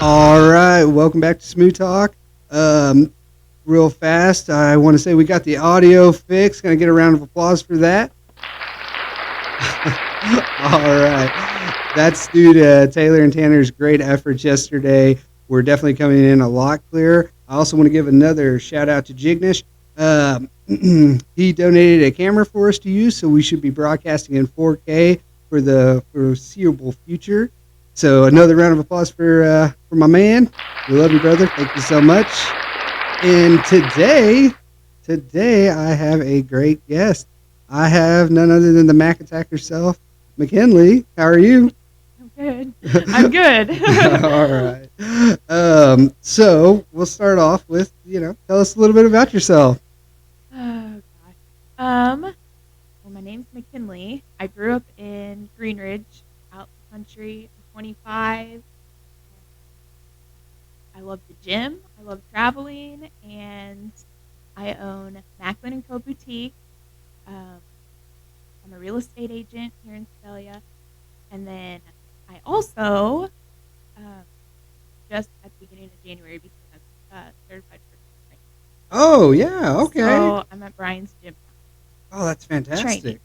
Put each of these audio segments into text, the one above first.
All right, welcome back to Smooth Talk. Um, Real fast, I want to say we got the audio fixed. Gonna get a round of applause for that. All right, that's due to Taylor and Tanner's great efforts yesterday. We're definitely coming in a lot clearer. I also want to give another shout out to Jignish. He donated a camera for us to use, so we should be broadcasting in 4K for the foreseeable future. So another round of applause for my man. We love you, brother. Thank you so much. And today I have a great guest. I have none other than the Mac Attack herself, McKinley. How are you? I'm good. I'm good. All right. So we'll start off with tell us a little bit about yourself. Oh gosh. Well, my name's McKinley. I grew up in Greenridge, out the country. I'm 25. I love the gym. I love traveling, and I own MacKenley Co Boutique. Um, I'm a real estate agent here in Sedalia, and then I also um, just at the beginning of January became a certified personal trainer. Oh yeah, okay. So I'm at Brian's gym Oh, that's fantastic.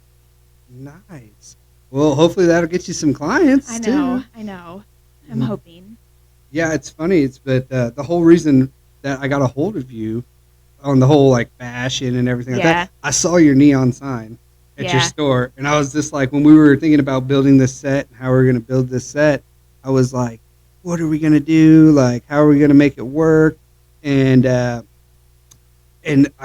training. Nice. Well, hopefully that'll get you some clients I too. know. I'm Mhm. hoping. Yeah, it's funny. The whole reason that I got a hold of you on the whole like fashion and everything like Yeah. that. I saw your neon sign at your Yeah. store, and I was just like, when we were thinking about building this set and how we are going to build this set, I was like, what are we going to do? Like, how are we going to make it work? And I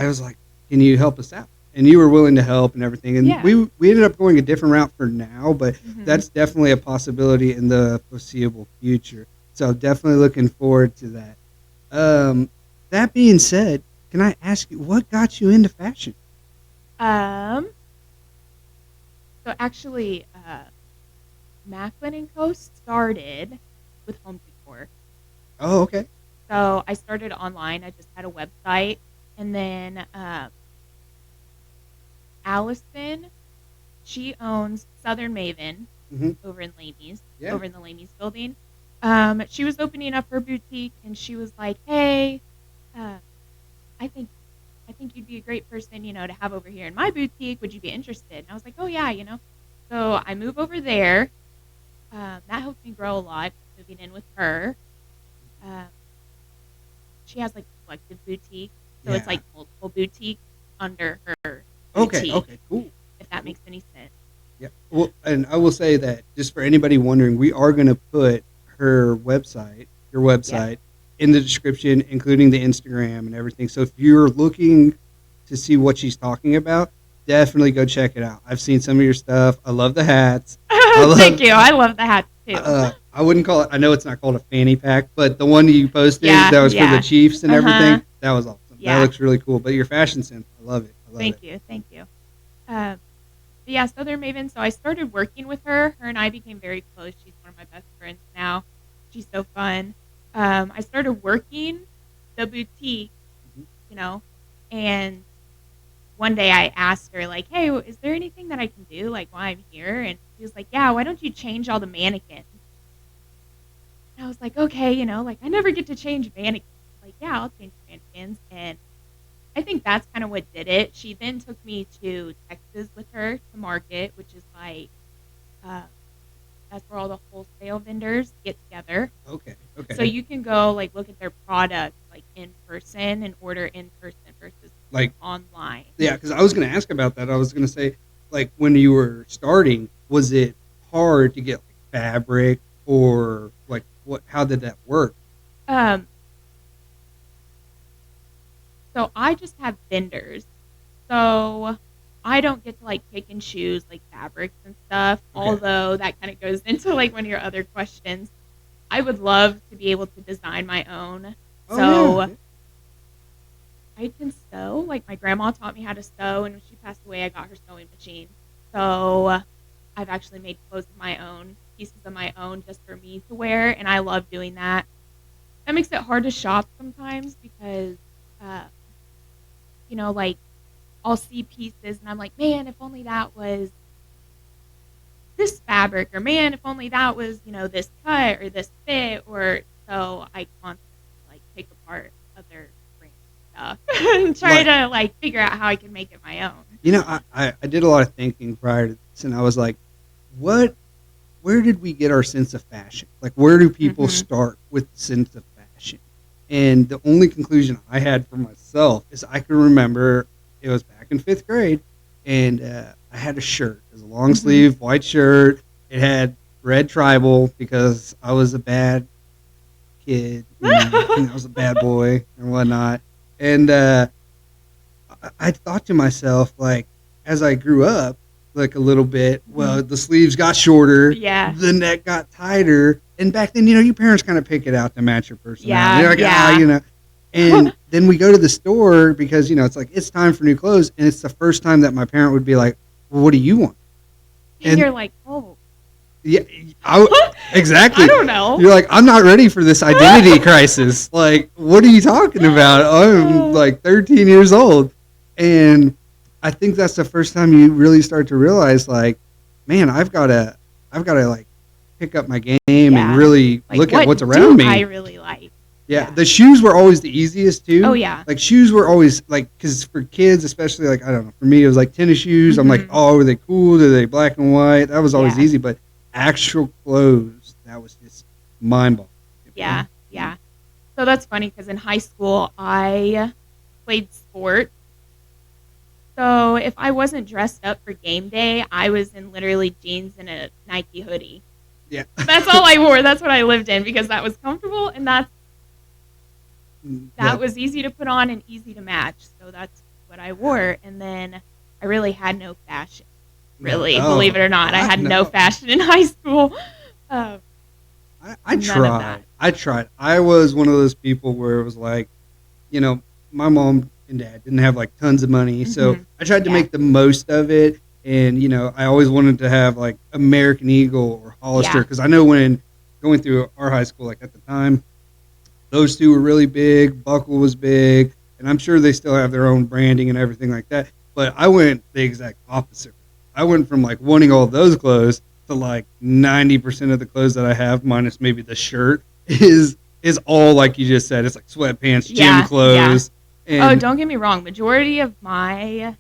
was like, can you help us out? And you were willing to help and everything. And Yeah. we ended up going a different route for now, but Mhm. that's definitely a possibility in the foreseeable future. So definitely looking forward to that. That being said, can I ask you what got you into fashion? Um. So actually, Macklin and Co. started with home decor. Oh, okay. So I started online. I just had a website, and then Allison, she owns Southern Maven Hmm. over in Laney's, Yeah. over in the Laney's building. She was opening up her boutique, and she was like, "Hey, uh, I think you'd be a great person, to have over here in my boutique. Would you be interested?" And I was like, "Oh yeah." So I move over there. That helped me grow a lot, moving in with her. Um, she has like a collective boutique, so it's Yeah. like multiple boutiques under her Okay. boutique, Okay. Cool. if that Cool. makes any sense. Yeah. Well, and I will say that just for anybody wondering, we are going to put her website, your Yeah. website, in the description, including the Instagram and everything. So if you're looking to see what she's talking about, definitely go check it out. I've seen some of your stuff. I love the hats. Thank you. I love the hat too. I wouldn't call it. I know it's not called a fanny pack, but the one you posted Yeah, that was for the yeah. Chiefs and Uh-huh. everything, that was awesome. That Yeah. looks really cool. But your fashion sense, I love it. I love Thank it. you. But yeah, Southern Maven. So I started working with her. Her and I became very close. She's one of my best friends now. She's so fun. I started working the boutique, Mhm. and one day I asked her, like, "Hey, is there anything that I can do, like, while I'm here?" And she was like, "Yeah, why don't you change all the mannequins?" And I was like, "Okay, like, I never get to change mannequins." Like, "Yeah, I'll change mannequins." And I think that's kind of what did it. She then took me to Texas with her to market, which is like, uh, that's where all the wholesale vendors get together. Okay. Okay. So you can go, like, look at their products, like, in person and order in person versus Like, online. yeah, because I was going to ask about that. I was going to say, like, when you were starting, was it hard to get like fabric or like what? How did that work? Um, so I just have vendors. So I don't get to like pick and choose like fabrics and stuff. Okay. Although that kind of goes into like one of your other questions. I would love to be able to design my own. Oh, So yeah. I can sew. Like my grandma taught me how to sew, and when she passed away, I got her sewing machine. So I've actually made clothes of my own, pieces of my own, just for me to wear, and I love doing that. That makes it hard to shop sometimes because, uh, like I'll see pieces and I'm like, man, if only that was this fabric, or man, if only that was, this cut or this fit, or So I constantly like take apart other brand stuff and try Like, to like figure out how I can make it my own. I did a lot of thinking prior to this, and I was like, what where did we get our sense of fashion? Like, where do people Hmm. start with the sense of fashion? And the only conclusion I had for myself is I can remember it was back in fifth grade, and I had a shirt. It was a long Hmm. sleeve white shirt. It had red tribal because I was a bad kid, and I was a bad boy and whatnot. And I thought to myself, like, as I grew up, like a little bit, well, the sleeves got shorter, Yeah. the neck got tighter. And back then, your parents kind of pick it out to match your personality. Yeah. They're like, Yeah. And then we go to the store because, it's like, it's time for new clothes. And it's the first time that my parent would be like, well, what do you want? And you're like, oh, Yeah, exactly. I don't know. You're like, I'm not ready for this identity crisis. Like, what are you talking about? I'm like 13 years old. And I think that's the first time you really start to realize, like, man, I've got to like pick up my game and Yeah. really Like, look at what what's do around me. I really like? Yeah, the shoes were always the easiest too. Oh yeah. Like, shoes were always like, because for kids, especially, like, I don't know, for me it was like tennis shoes. I'm like, Mhm. oh, are they cool? Are they black and white? That was always Yeah. easy. But actual clothes, that was just mind boggling. Yeah. Yeah. So that's funny because in high school I played sports. So if I wasn't dressed up for game day, I was in literally jeans and a Nike hoodie. Yeah. That's all I wore. That's what I lived in because that was comfortable and that was easy to put on and easy to match. So that's what I wore. And then I really had no fashion. Really, No. believe it or not, I had no No. fashion in high school. I None of tried. that. I tried. I was one of those people where it was like, my mom and dad didn't have like tons of money, so Mhm. I tried to Yeah. make the most of it. And I always wanted to have like American Eagle or Hollister Yeah. because I know when going through our high school, like at the time, those two were really big. Buckle was big, and I'm sure they still have their own branding and everything like that. But I went the exact opposite. I went from like wanting all those clothes to like 90% of the clothes that I have, minus maybe the shirt, is all like you just said. It's like sweatpants, gym Yeah, clothes. Oh, And don't get me wrong. Majority of my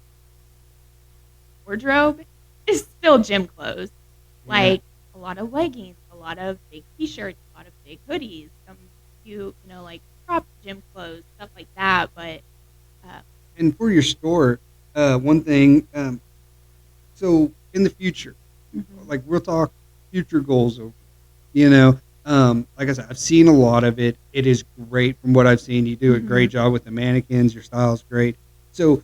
wardrobe is still gym clothes. Like a lot of leggings, a lot of big t-shirts, a lot of big hoodies, some cute, like crop gym clothes, stuff like that. But and for your store, one thing. So in the future, like we'll talk future goals over. Like I said, I've seen a lot of it. It is great from what I've seen. You do a great job with the mannequins. Your style's great. So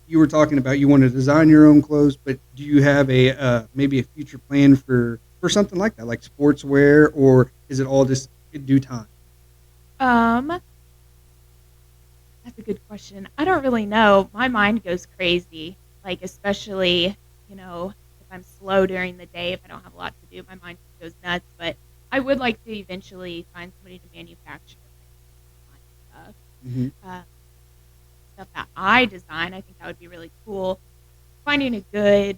you were talking about you want to design your own clothes, but do you have a maybe a future plan for something like that, like sportswear, or is it all just in due time? that's a good question. I don't really know. My mind goes crazy. Like especially, if I'm slow during the day, if I don't have a lot to do, my mind goes nuts. But I would like to eventually find somebody to manufacture my stuff. Mm-hmm. Stuff that I design. I think that would be really cool. Finding a good,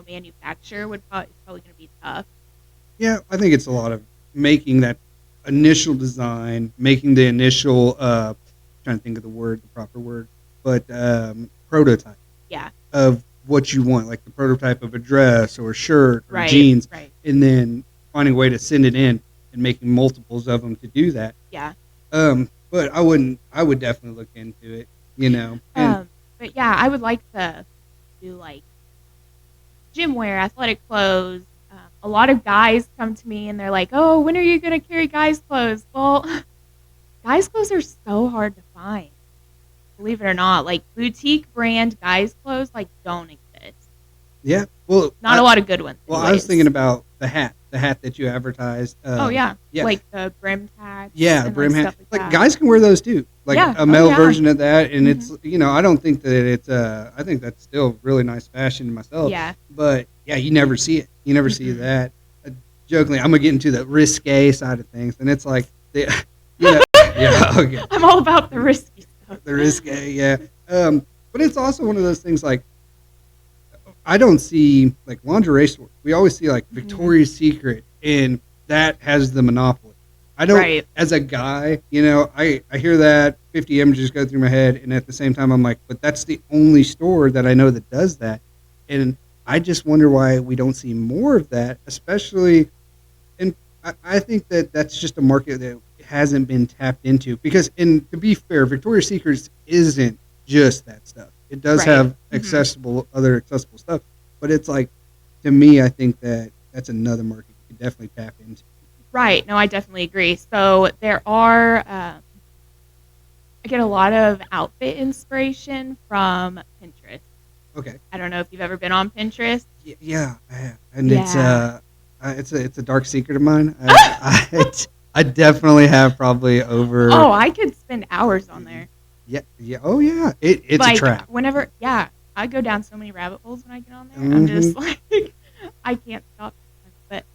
manufacturer is probably going to be tough. Yeah, I think it's a lot of making that initial design, making the initial trying to think of the proper word, but prototype Yeah. of what you want, like the prototype of a dress or a shirt or Right. jeans, Right. and then finding a way to send it in and making multiples of them to do that. Yeah. But I would definitely look into it, And But yeah, I would like to do like gym wear, athletic clothes. A lot of guys come to me and they're like, "Oh, when are you going to carry guys' clothes?" Well, guys' clothes are so hard to find. Believe it or not, like boutique brand guys' clothes like don't exist. yeah, well, Not a lot of good ones. Well, I was anyways. thinking about the hat that you advertised. Oh yeah. yeah. Like the brim tags. Yeah, and, brim like, hat. stuff Like that. guys can wear those too. Like Yeah. a male Oh, yeah. version of that, and Mhm. it's I don't think that it's I think that's still really nice fashion myself. Yeah. But yeah, you never see it. You never see Mhm. that. Jokingly, I'm gonna get into the risque side of things, and it's like yeah, okay, I'm all about the risky stuff. the risque, yeah. But it's also one of those things like I don't see like lingerie stores. We always see like Mhm. Victoria's Secret, and that has the monopoly. I don't, Right. as a guy, I hear that 50 images go through my head, and at the same time, I'm like, but that's the only store that I know that does that. And I just wonder why we don't see more of that, especially, and I think that that's just a market that hasn't been tapped into. Because, and to be fair, Victoria's Secrets isn't just that stuff. It does Right. have other accessible stuff, but it's like, to me, I think that that's another market you could definitely tap into. Right. No, I definitely agree. So there are, I get a lot of outfit inspiration from Pinterest. Okay. I don't know if you've ever been on Pinterest. Yeah, I have. And Yeah. it's a dark secret of mine. I definitely have probably over. Oh, I could spend hours on there. Yeah. Oh yeah, it's Like a trap. whenever, yeah, I go down so many rabbit holes when I get on there. I'm just like, I can't stop. But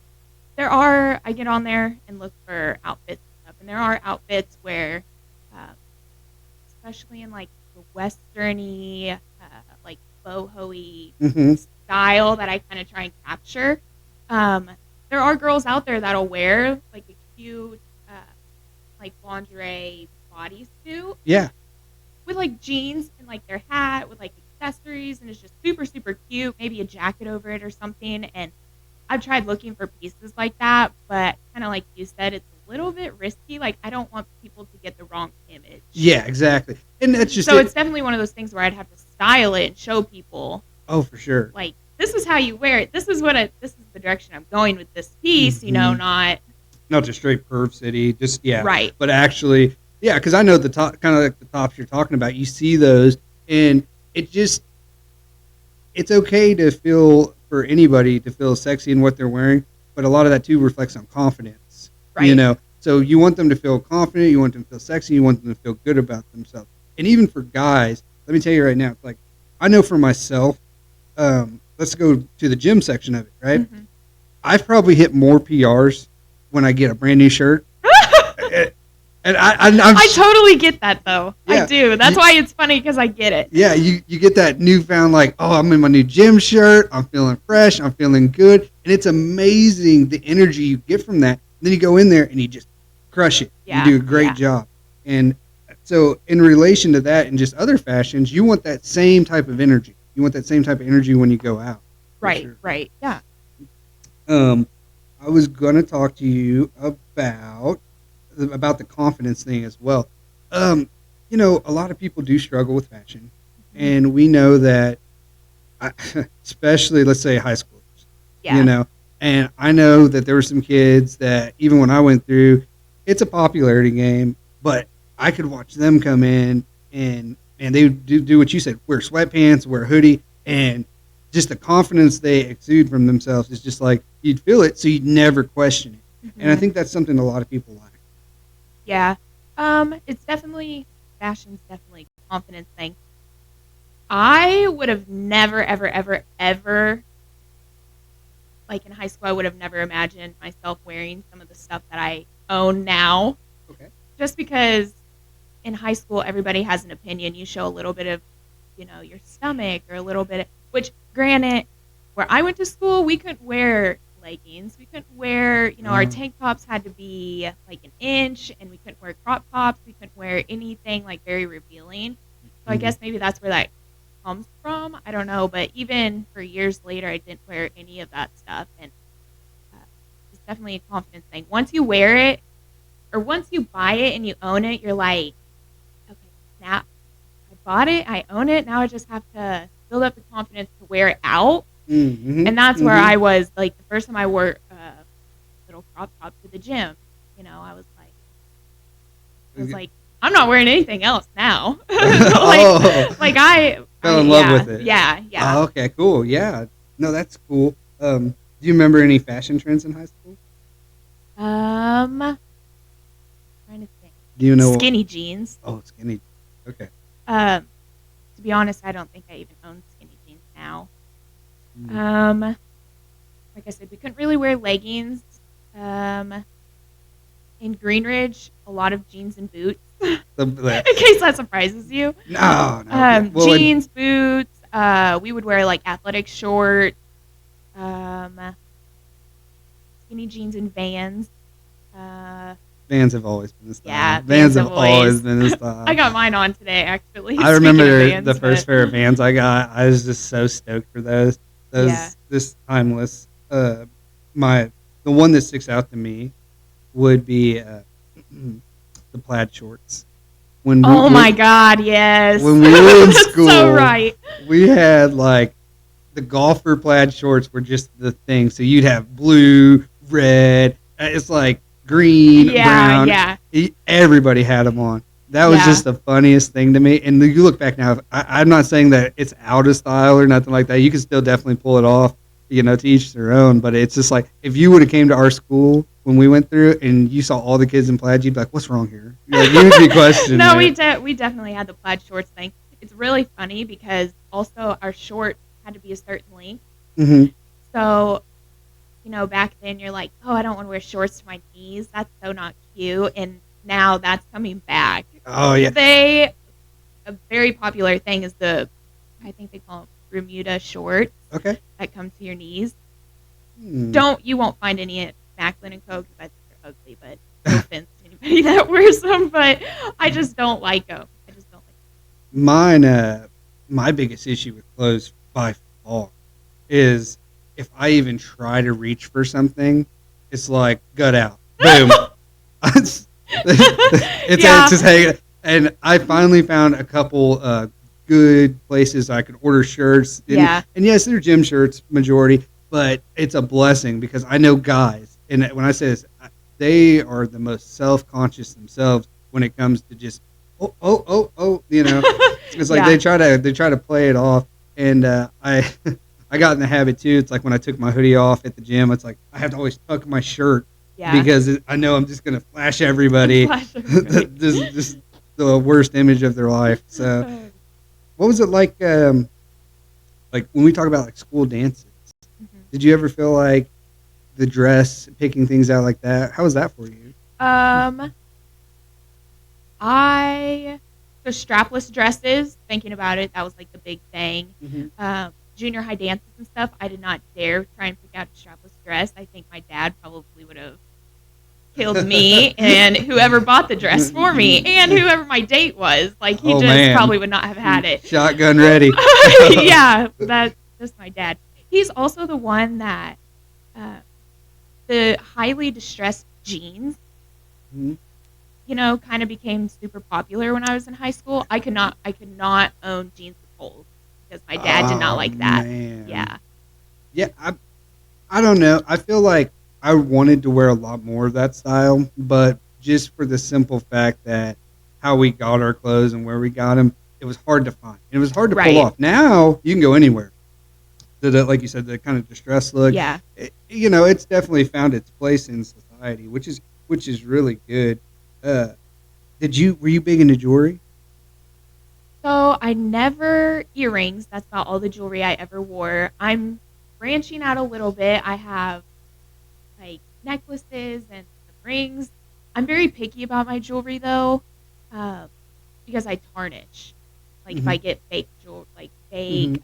I get on there and look for outfits and stuff, and there are outfits where, especially in like the westerny, like boho-y style that I kind of try and capture. There are girls out there that'll wear like a cute, like lingerie bodysuit. Yeah. With like jeans and like their hat with like accessories, and it's just super super cute. Maybe a jacket over it or something. And I've tried looking for pieces like that, but kind of like you said, it's a little bit risky. Like I don't want people to get the wrong image. Yeah, exactly. And that's just so it's definitely one of those things where I'd have to style it and show people. Oh, for sure. Like this is how you wear it. This is the direction I'm going with this piece. Not just straight Perv City. Just right. But actually. Yeah, because I know the top, kind of like the tops you're talking about. You see those, and it's okay to feel, for anybody to feel sexy in what they're wearing, but a lot of that too reflects on confidence. Right. So you want them to feel confident, you want them to feel sexy, you want them to feel good about themselves. And even for guys, let me tell you right now, like I know for myself, let's go to the gym section of it, right? Mm-hmm. I've probably hit more PRs when I get a brand new shirt. And I totally get that though. Yeah, I do. That's why it's funny because I get it. Yeah, you get that newfound like, oh, I'm in my new gym shirt. I'm feeling fresh. I'm feeling good. And it's amazing the energy you get from that. And then you go in there and you just crush it. Yeah, you do a great job. And so in relation to that and just other fashions, you want that same type of energy. You want that same type of energy when you go out. Right, sure. right. Yeah. I was going to talk to you about the confidence thing as well. A lot of people do struggle with fashion, and we know that, especially let's say high schoolers. Yeah. And I know that there were some kids that even when I went through, it's a popularity game, but I could watch them come in and they would do what you said, wear sweatpants, wear a hoodie, and just the confidence they exude from themselves is just like you'd feel it, so you'd never question it. Mm-hmm. And I think that's something a lot of people like. Yeah. It's definitely, fashion's definitely a confidence thing. I would have never, ever, ever, ever, like in high school, I would have never imagined myself wearing some of the stuff that I own now. Okay. Just because in high school, everybody has an opinion. You show a little bit of, your stomach or a little bit, which granted, where I went to school, we couldn't wear leggings. We couldn't wear, our tank tops had to be like an inch, and we couldn't wear crop tops. We couldn't wear anything like very revealing. So I guess maybe that's where that comes from. I don't know. But even for years later, I didn't wear any of that stuff. And it's definitely a confidence thing. Once you wear it, or once you buy it and you own it, you're like, okay, now I bought it, I own it. Now I just have to build up the confidence to wear it out. Mm-hmm. And that's where I was, like, the first time I wore a little crop top to the gym, I was like, I'm not wearing anything else now. I fell in love with it. Yeah. Oh, okay, cool. Yeah. No, that's cool. Do you remember any fashion trends in high school? Trying to think. Do you know skinny jeans? Oh, skinny. Okay. To be honest, I don't think I even own skinny jeans now. Like I said, we couldn't really wear leggings. In Greenridge, a lot of jeans and boots. In case that surprises you. No. Jeans, boots. We would wear like athletic shorts. Skinny jeans and Vans. Vans have always been the style. Yeah, Vans Vans have have always always. been the style. I got mine on today, actually. I Speaking of remember Vans, the first pair of Vans I got. I was just so stoked for those. yeah. This timeless. The one that sticks out to me would be the plaid shorts. When Oh my God, yes. when we were in That's school, so right. we had like the golfer plaid shorts were just the thing. So you'd have blue, red. It's like green, Yeah, brown. yeah, Everybody had them on. That was yeah. just the funniest thing to me. And you look back now, I'm not saying that it's out of style or nothing like that. You can still definitely pull it off, to each their own. But it's just like if you would have came to our school when we went through and you saw all the kids in plaid, you'd be like, "What's wrong here?" You would be questioning. No, it. we definitely had the plaid shorts thing. It's really funny because also our shorts had to be a certain length. Mm-hmm. So, back then you're like, oh, I don't want to wear shorts to my knees. That's so not cute. And now that's coming back. Oh yeah. A very popular thing is I think they call them Bermuda shorts Okay. that come to your knees. Hmm. You won't find any at MacKenley Scotten because I think they're ugly, but no offense to anybody that wears them, but I just don't like them. I just don't like them. Mine, my biggest issue with clothes by far is if I even try to reach for something, it's like gut out, boom. It's Yeah. just hanging. And I finally found a couple good places I could order shirts. Yeah. And yes, they're gym shirts majority, but it's a blessing because I know guys, and when I say this, they are the most self-conscious themselves when it comes to just oh. It's like Yeah. they try to play it off, and I I got in the habit too. It's like when I took my hoodie off at the gym, it's like I have to always tuck my shirt Yeah. because I know I'm just gonna flash everybody. Flash everybody. This the worst image of their life. So, what was it like? Like when we talk about like school dances, did you ever feel like the dress, picking things out like that? How was that for you? The strapless dresses, thinking about it, that was like the big thing. Mm-hmm. Junior high dances and stuff, I did not dare try and pick out a strapless dress. I think my dad probably would have killed me and whoever bought the dress for me and whoever my date was. Like, he probably would not have had it. Shotgun ready. Yeah, that's just my dad. He's also the one that the highly distressed jeans, Mhm. kind of became super popular when I was in high school. I could not own jeans with holes because my dad did not like that. Man. Yeah. Yeah, I don't know. I feel like I wanted to wear a lot more of that style, but just for the simple fact that how we got our clothes and where we got them, it was hard to find. It was hard to pull off. Now you can go anywhere. Like you said, the kind of distressed look. Yeah. It's definitely found its place in society, which is really good. Were you big into jewelry? So I never earrings. That's about all the jewelry I ever wore. I'm branching out a little bit. I have like necklaces and some rings. I'm very picky about my jewelry though, because I tarnish. Like if I get fake jewelry, like fake,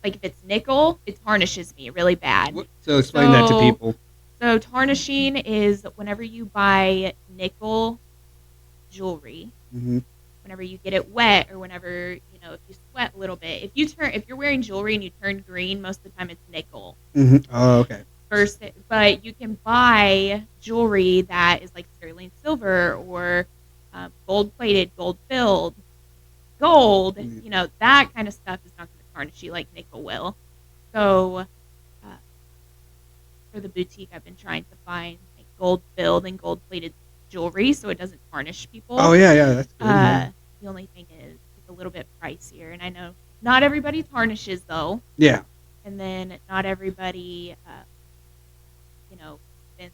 like if it's nickel, it tarnishes me really bad. So explain that to people. So tarnishing is whenever you buy nickel jewelry. Mm-hmm. Whenever you get it wet or whenever, if you sweat a little bit. If you're wearing jewelry and you turn green, most of the time it's nickel. Mm-hmm. Oh, okay. But you can buy jewelry that is like sterling silver or gold-plated, gold-filled, gold. That kind of stuff is not going to tarnish you like nickel will. So for the boutique, I've been trying to find like gold-filled and gold-plated jewelry so it doesn't tarnish people. Oh, yeah, that's good. The only thing is it's a little bit pricier, and I know not everybody tarnishes though. Yeah. And then not everybody, spends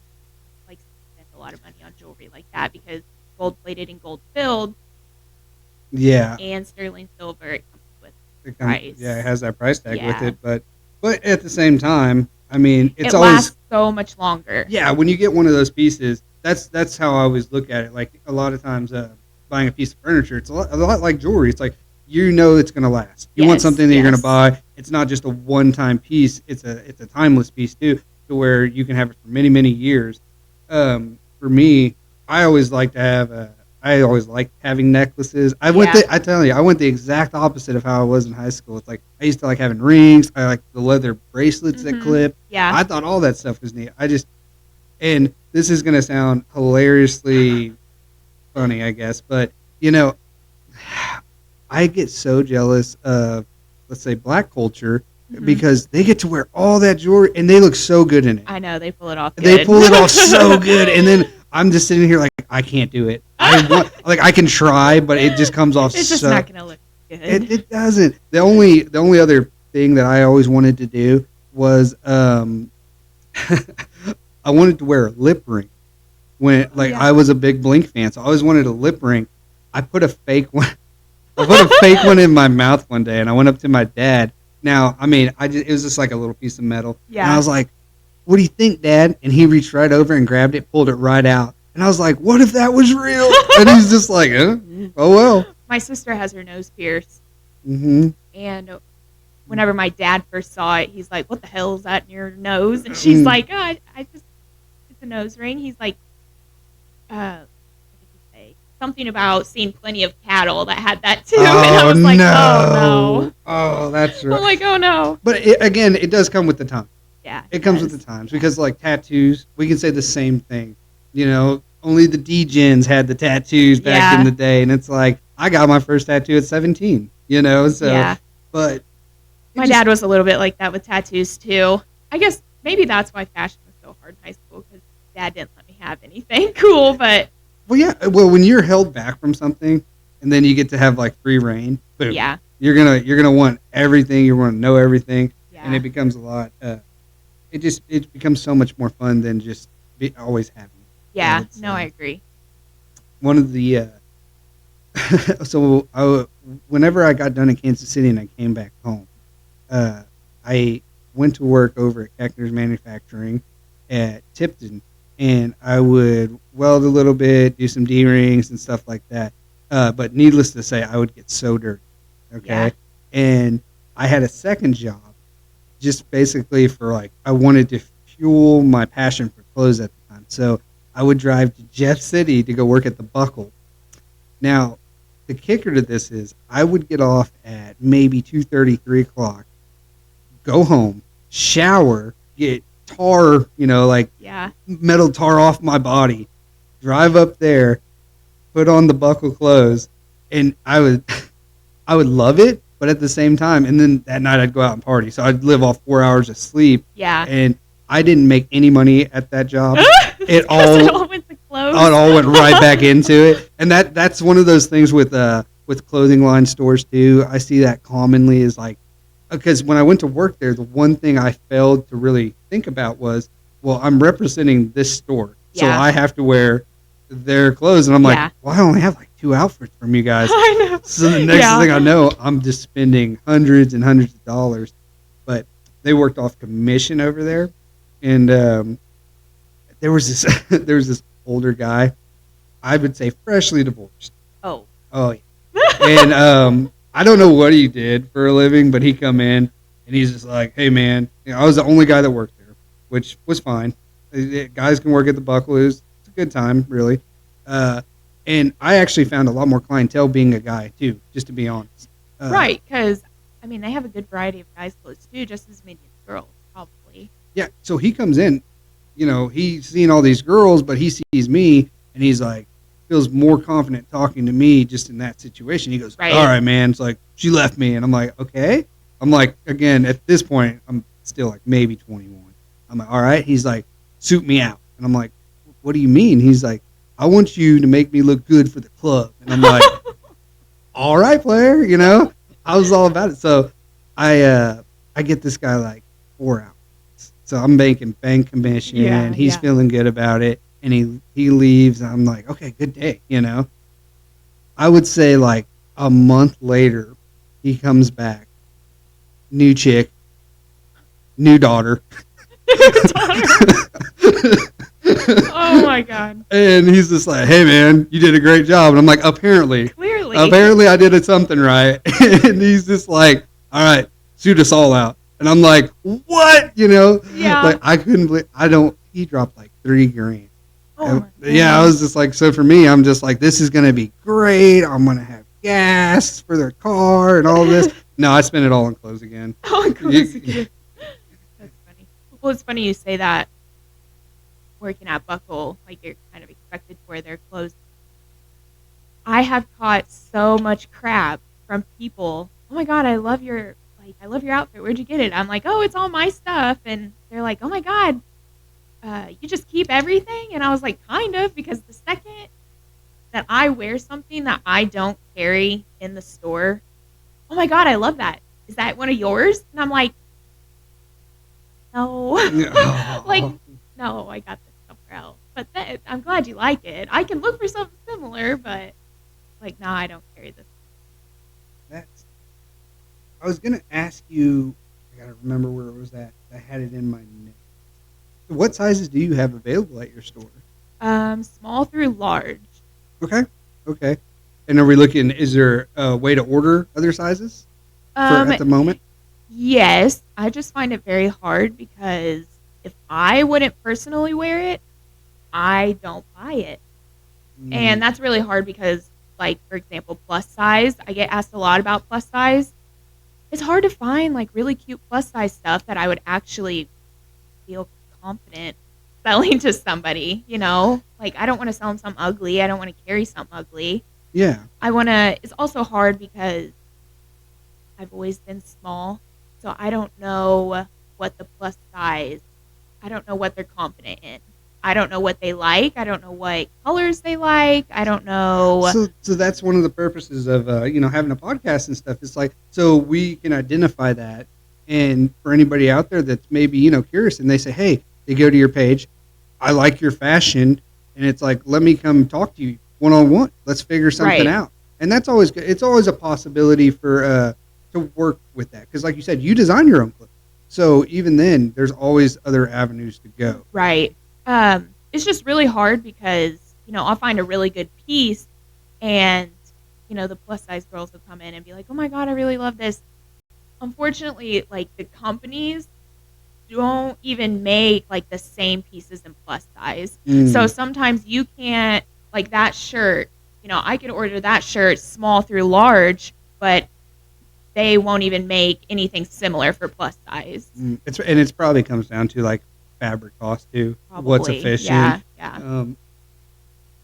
a lot of money on jewelry like that because gold plated and gold filled. Yeah. And sterling silver, it comes with price. Yeah, it has that price tag with it, but at the same time, I mean, it lasts so much longer. Yeah, when you get one of those pieces, that's how I always look at it. Like a lot of times, buying a piece of furniture, it's a lot like jewelry. It's like it's going to last. You want something that you're going to buy. It's not just a one-time piece. It's a timeless piece too, to where you can have it for many, many years. for me, I always like to have I always liked having necklaces. I tell you, I went the exact opposite of how I was in high school. It's like I used to like having rings. I like the leather bracelets that clip. Yeah. I thought all that stuff was neat. And this is gonna sound hilariously funny, I guess, but you know, I get so jealous of, let's say, black culture because they get to wear all that jewelry and they look so good in it. I know, they pull it off good. They pull it off so good, and then I'm just sitting here like I can't do it. I can try, but it just comes off. It's just not gonna look good. It doesn't. The only other thing that I always wanted to do was I wanted to wear a lip ring. I was a big Blink fan, so I always wanted a lip ring. I put a fake one. I put a fake one in my mouth one day, and I went up to my dad. Now, I mean, it was just like a little piece of metal. Yeah. And I was like, "What do you think, Dad?" And he reached right over and grabbed it, pulled it right out. And I was like, "What if that was real?" And he's just like, "Oh well." My sister has her nose pierced. Mm-hmm. And whenever my dad first saw it, he's like, "What the hell is that in your nose?" And she's like, "Oh, I just, it's a nose ring." He's like, what did he say? Something about seeing Plenty of Cattle that had that too. And I was like, oh no. Oh, that's right. I'm like, oh no. But again, it does come with the time. Yeah. It comes with the times because like tattoos, we can say the same thing. You know, only the D-gens had the tattoos back in the day. And it's like, I got my first tattoo at 17, you know? So, but my dad was a little bit like that with tattoos too. I guess maybe that's why fashion was so hard in high school because Dad didn't let me have anything cool, but... Well, yeah. Well, when you're held back from something and then you get to have like free reign, boom. Yeah. You're gonna want everything. You want to know everything. Yeah. And it becomes a lot... it becomes so much more fun than just always having. Yeah, no, I agree. One of the whenever I got done in Kansas City and I came back home, I went to work over at Keckner's Manufacturing at Tipton, and I would weld a little bit, do some D-rings and stuff like that. But needless to say, I would get so dirty. Okay, Yeah. And I had a second job, just basically for like I wanted to fuel my passion for clothes at the time. So I would drive to Jeff City to go work at the Buckle. Now, the kicker to this is I would get off at maybe 2:30, 3 o'clock, go home, shower, get tar, metal tar off my body, drive up there, put on the Buckle clothes, and I would love it, but at the same time, and then that night I'd go out and party. So I'd live off 4 hours of sleep. Yeah. And I didn't make any money at that job. It all went to clothes. It all went right back into it. And that's one of those things with clothing line stores too. I see that commonly is like, because when I went to work there, the one thing I failed to really think about was, well, I'm representing this store, so I have to wear their clothes. And I'm like, well, I only have like 2 outfits from you guys. I know. So the next thing I know, I'm just spending hundreds and hundreds of dollars. But they worked off commission over there. And there was this older guy, I would say freshly divorced. Oh yeah. And I don't know what he did for a living, but he come in and he's just like, "Hey man," I was the only guy that worked there, which was fine. Guys can work at the Buckle. It's a good time, really. And I actually found a lot more clientele being a guy too, just to be honest. Right, because I mean they have a good variety of guys' clothes too, just as many as girls. Yeah, so he comes in, he's seeing all these girls, but he sees me, and he's like, feels more confident talking to me just in that situation. He goes, all right, man. It's like, she left me, and I'm like, okay. I'm like, again, at this point, I'm still like maybe 21. I'm like, all right. He's like, suit me out. And I'm like, what do you mean? He's like, I want you to make me look good for the club. And I'm like, all right, player, I was all about it. So I get this guy like 4 hours. So I'm making bank commission, and he's feeling good about it, and he leaves, and I'm like, okay, good day, I would say like a month later, he comes back, new chick, new daughter. Oh my God. And he's just like, hey man, you did a great job. And I'm like, apparently I did something right. And he's just like, all right, suit us all out. And I'm like, what? Yeah. Like I couldn't believe, he dropped like $3,000. Oh my Yeah, I gosh. was just like, so for me, I'm just like, this is going to be great. I'm going to have gas for their car and all this. No, I spent it all on clothes again. Oh, close again. That's funny. Well, it's funny you say that. Working at Buckle, like you're kind of expected to wear their clothes. I have caught so much crap from people. Oh my god, I love your outfit. Where'd you get it? I'm like, oh, it's all my stuff, and they're like, oh my god, you just keep everything? And I was like, kind of, because the second that I wear something that I don't carry in the store, oh my god, I love that. Is that one of yours? And I'm like, no, like, Oh, no, I got this somewhere else. But I'm glad you like it. I can look for something similar, but like, no, I don't carry this. that's. I was going to ask you, I got to remember where it was at. I had it in my notes. So what sizes do you have available at your store? Small through large. Okay. Okay. And are we looking, is there a way to order other sizes for Um, at the moment? yes, I just find it very hard because if I wouldn't personally wear it, I don't buy it. Mm, And that's really hard because, like, for example, plus size, I get asked a lot about plus size. It's hard to find, like, really cute plus size stuff that I would actually feel confident selling to somebody, you know? Like, I don't want to sell them something ugly. I don't want to carry something ugly. yeah. It's also hard because I've always been small. So I don't know what the plus size, I don't know what they're confident in. I don't know what they like. I don't know what colors they like. I don't know. So that's one of the purposes of having a podcast and stuff. It's like so we can identify that, and for anybody out there that's maybe curious, and they say, hey, they go to your page, I like your fashion, and it's like, let me come talk to you one on one. Let's figure something Right, out, and that's always good. It's always a possibility for to work with that because, like you said, you design your own clothes. So even then, there's always other avenues to go. right. It's just really hard because, I'll find a really good piece and, the plus size girls will come in and be like, oh my God, I really love this. Unfortunately, like the companies don't even make like the same pieces in plus size. So Mm, sometimes you can't, like that shirt, I could order that shirt small through large, but they won't even make anything similar for plus size. it's probably comes down to like fabric cost too. What's Probably. efficient? Yeah. Yeah. Um,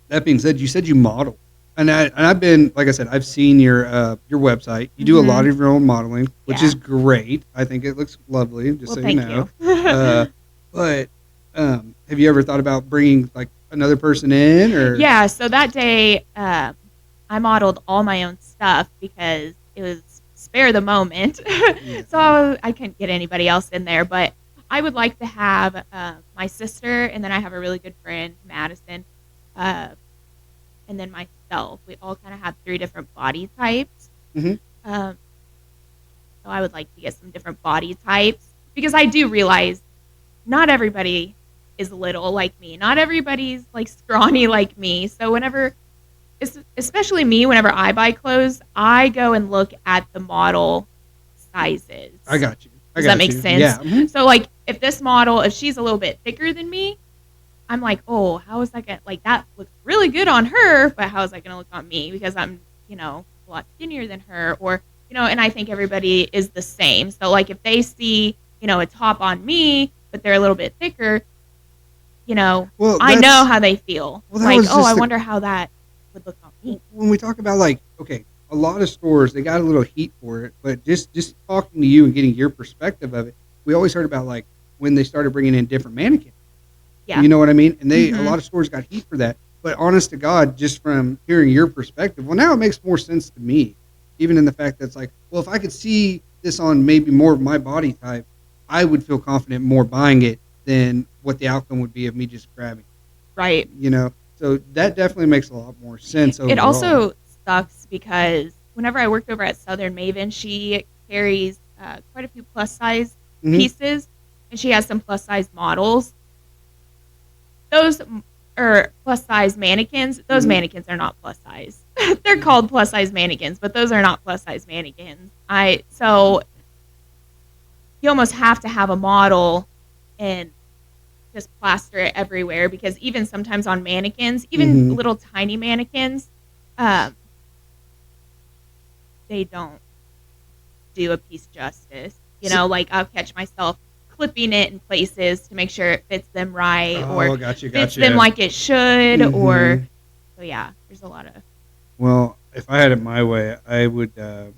that being said, you said you model, and I've been like I said, I've seen your website. You do a lot Hmm. of your own modeling, which Yeah. is great. I think it looks lovely, just Well, so you thank know. you. Uh, but have you ever thought about bringing like another person in or? Yeah. So that day, I modeled all my own stuff because it was spare the moment. Yeah. So I couldn't get anybody else in there. But I would like to have my sister, and then I have a really good friend, Madison, uh, and then myself. We all kind of have three different body types. Hmm. Um, so I would like to get some different body types because I do realize not everybody is little like me. Not everybody's like scrawny like me. So especially me, whenever I buy clothes, I go and look at the model sizes. I got you. I Does that got make you. sense? Yeah. Mhm. So like if this model, if she's a little bit thicker than me, I'm like, oh, how is that gonna like that looks really good on her, but how is that gonna look on me? Because I'm, a lot skinnier than her or and I think everybody is the same. So like if they see, a top on me, but they're a little bit thicker, Well, I know how they feel. well, that Like, was oh, I just the wonder how that would look on me. when we talk about like okay, a lot of stores they got a little heat for it, but just talking to you and getting your perspective of it, we always heard about like when they started bringing in different mannequins. Yeah. You know what I mean? And a Hmm. lot of stores got heat for that. But honest to God, just from hearing your perspective, well, now it makes more sense to me. Even in the fact that it's like, well, if I could see this on maybe more of my body type, I would feel confident more buying it than what the outcome would be of me just grabbing Right. it. So that definitely makes a lot more sense It overall. also sucks because whenever I worked over at Southern Maven, she carries quite a few plus size Hmm. pieces, and she has some plus size models. Those are plus size mannequins. Those Hmm. mannequins are not plus size. They're called plus size mannequins, but those are not plus size mannequins. So you almost have to have a model and just plaster it everywhere, because even sometimes on mannequins, even Mm-hmm. little tiny mannequins, um, they don't do a piece justice. You So, know, like I'll catch myself clipping it in places to make sure it fits them right, or oh, gotcha, fits them gotcha. like it should, or Mm-hmm. so yeah, there's a lot of Well, if I had it my way, I would. If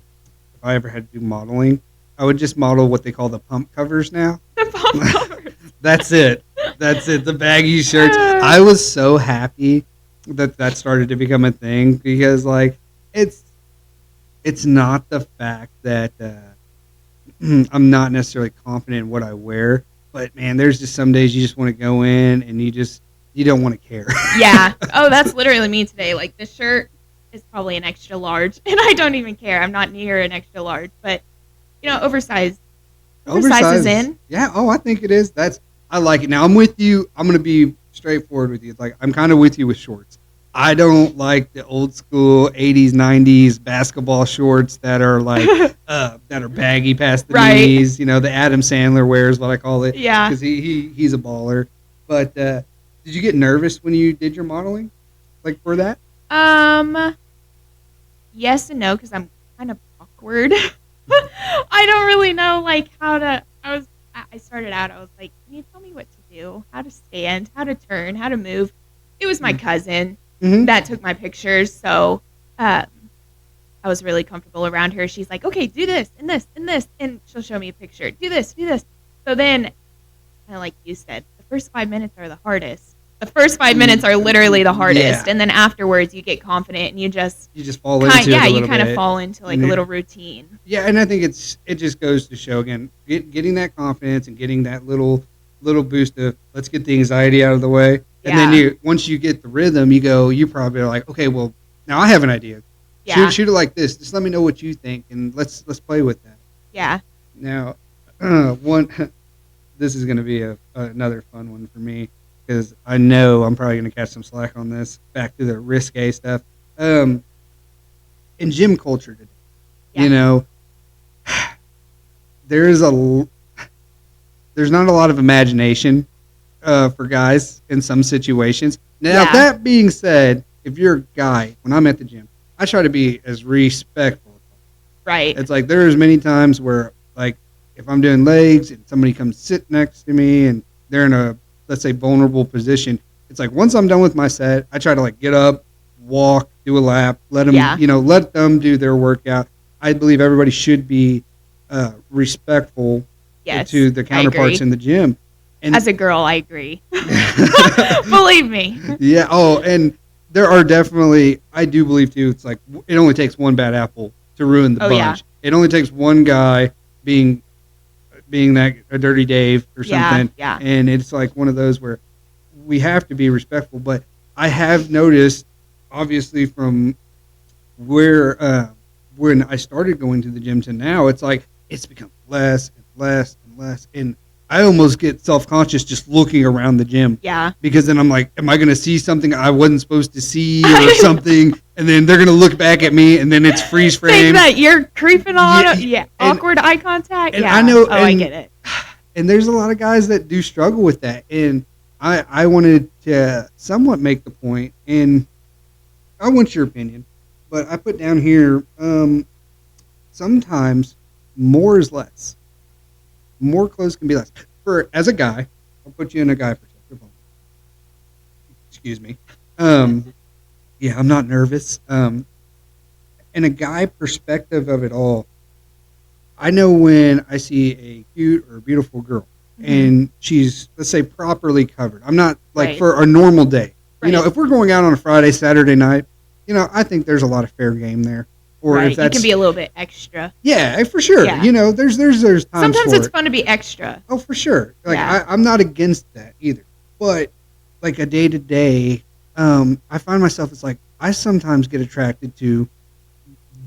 I ever had to do modeling, I would just model what they call the pump covers now. the pop covers. That's it. That's it. The baggy shirts. Uh, I was so happy that that started to become a thing because, like, it's it's not the fact that I'm not necessarily confident in what I wear, but man, there's just some days you just want to go in and you don't want to care. yeah. Oh, that's literally me today. Like the shirt is probably an extra large, and I don't even care. I'm not near an extra large, but oversized. Oversized is Oversized. in. Yeah. Oh, I think it is. I like it. Now I'm with you. I'm gonna be straightforward with you. Like I'm kind of with you with shorts. I don't like the old school '80s, '90s basketball shorts that are like that are baggy past the Right. knees. You know, the Adam Sandler wears what I call it Yeah. because he's a baller. But did you get nervous when you did your modeling, like for that? Yes and no, because I'm kind of awkward. I don't really know like how to. I started out. I was like, can you tell me what to do? How to stand? How to turn? How to move? It was my cousin Mm-hmm. that took my pictures, so I was really comfortable around her. She's like, okay, do this and this and this, and she'll show me a picture. Do this, do this. So then, kind of like you said, the first 5 minutes are the hardest. The first 5 minutes are literally the hardest, Yeah. and then afterwards you get confident and you just You just fall into it a you little kind of bit. fall into like And a it- little routine. Yeah, and I think it just goes to show again, getting that confidence and getting that little boost of let's get the anxiety out of the way, and then Yeah. once you get the rhythm, you probably are like, okay, well now I have an idea. Yeah, Shoot it like this. Just let me know what you think, and let's play with that. yeah, Now, one this is going to be another fun one for me because I know I'm probably going to catch some slack on this. Back to the risque stuff. In gym culture today, Yeah. you know, there's not a lot of imagination for guys in some situations. Now, Yeah. that being said, if you're a guy, when I'm at the gym, I try to be as respectful. right. It's like there's many times where, like, if I'm doing legs and somebody comes sit next to me and they're in a, let's say, vulnerable position, it's like once I'm done with my set, I try to like get up, walk, do a lap, let them, Yeah. let them do their workout. I believe everybody should be respectful Yes, to the I counterparts agree. in the gym. And As a girl, I agree. Believe me. yeah. Oh, and there are definitely. I do believe too. It's like it only takes one bad apple to ruin the Oh, yeah. bunch. It only takes one guy being that a dirty Dave or Yeah, something, yeah. and it's like one of those where we have to be respectful. But I have noticed, obviously, from where when I started going to the gym to now, it's like it's become less and less and less, and I almost get self-conscious just looking around the gym Yeah. because then I'm like, am I going to see something I wasn't supposed to see or something? And then they're going to look back at me, and then it's freeze Think frame. that you're creeping on. Yeah, Yeah. and- Awkward eye contact. and Yeah. I know- Oh, I and- get it. And there's a lot of guys that do struggle with that. And I wanted to somewhat make the point, and I want your opinion, but I put down here sometimes more is less. More clothes can be less. As a guy, I'll put you in a guy perspective. Excuse me. Yeah, I'm not nervous. In a guy perspective of it all, I know when I see a cute or beautiful girl and she's, let's say, properly covered. I'm not like Right. for a normal day. You know, Right. if we're going out on a Friday, Saturday night, I think there's a lot of fair game there. Or Right. if You that's can be a little bit extra. yeah, for sure. Yeah. There's times Sometimes for it's it. fun to be extra. Oh, for sure. Like Yeah. I'm not against that either. But like a day to day, I find myself it's like I sometimes get attracted to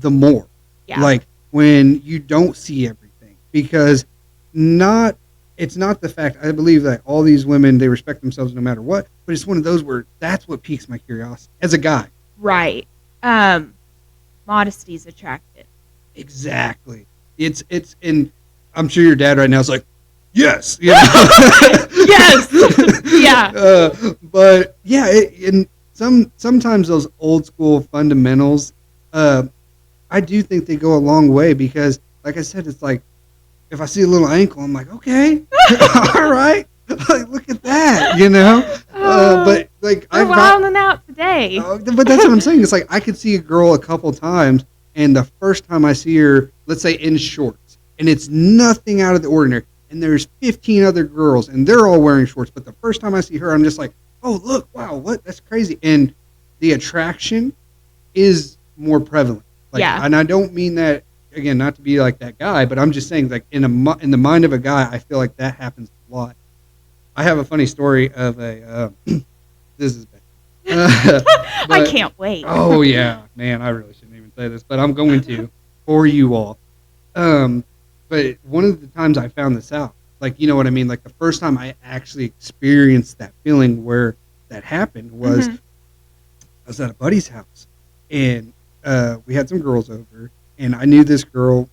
the more. Yeah. Like when you don't see everything. Because it's not the fact I believe that all these women they respect themselves no matter what, but it's one of those where that's what piques my curiosity as a guy. Right. Modesty's attractive. Exactly. It's and I'm sure your dad right now is like, yes, you know. Yes. Yeah. But yeah, and sometimes those old school fundamentals, I do think they go a long way because, like I said, it's like if I see a little ankle, I'm like, okay, all right, like, look at that, you know. But like we're wilding out today. But that's what I'm saying. It's like I could see a girl a couple times, and the first time I see her, let's say in shorts, and it's nothing out of the ordinary, and there's 15 other girls, and they're all wearing shorts, but the first time I see her, I'm just like, oh look, wow, what? That's crazy, and the attraction is more prevalent. Like, Yeah. and I don't mean that again, not to be like that guy, but I'm just saying, like in the mind of a guy, I feel like that happens a lot. I have a funny story of a. This is bad. I can't wait. Oh yeah, man, I really shouldn't even say this, but I'm going to for you all. But one of the times I found this out, like you know what I mean, like the first time I actually experienced that feeling where that happened was I was at a buddy's house, and we had some girls over, and I knew this girl,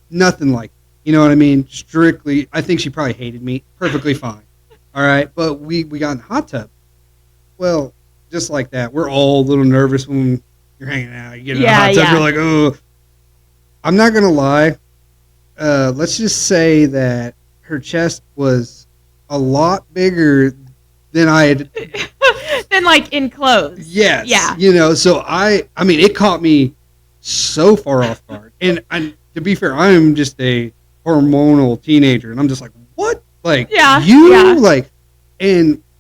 nothing like, you know what I mean? Strictly, I think she probably hated me. Perfectly fine. All right, but we got in the hot tub. Well, just like that, we're all a little nervous when you're hanging out. You get in the hot tub, you're like, oh. I'm not gonna lie. Let's just say that her chest was a lot bigger than I had. Than like in clothes. Yes. Yeah. You know, so I mean, it caught me so far off guard. And to be fair, I'm just a hormonal teenager, and I'm just like, what? Like, like,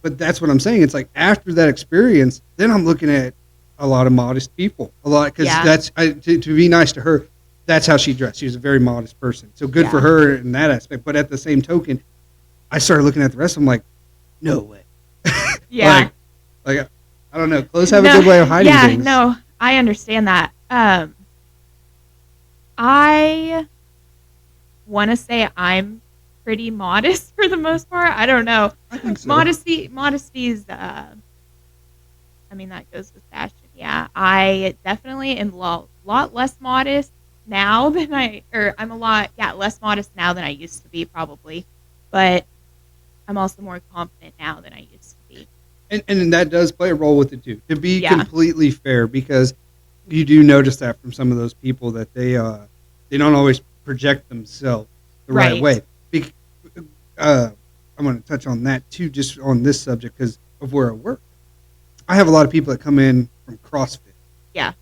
but that's what I'm saying. It's like after that experience, then I'm looking at a lot of modest people, a lot, because that's to be nice to her. That's how she dressed. She was a very modest person, so good for her in that aspect. But at the same token, I started looking at the rest. I'm like, no way. like I don't know. Clothes have a good way of hiding things. Yeah, no, I understand that. I want to say I'm pretty modest for the most part. I don't know. I think so. Modesty's. I mean, that goes with fashion. Yeah, I definitely am a lot less modest now than I'm a lot less modest now than I used to be probably, but I'm also more confident now than I used to be. And that does play a role with it too. To be completely fair, because you do notice that from some of those people that they don't always project themselves the right way. I'm going to touch on that too, just on this subject because of where I work. I have a lot of people that come in from CrossFit. Yeah.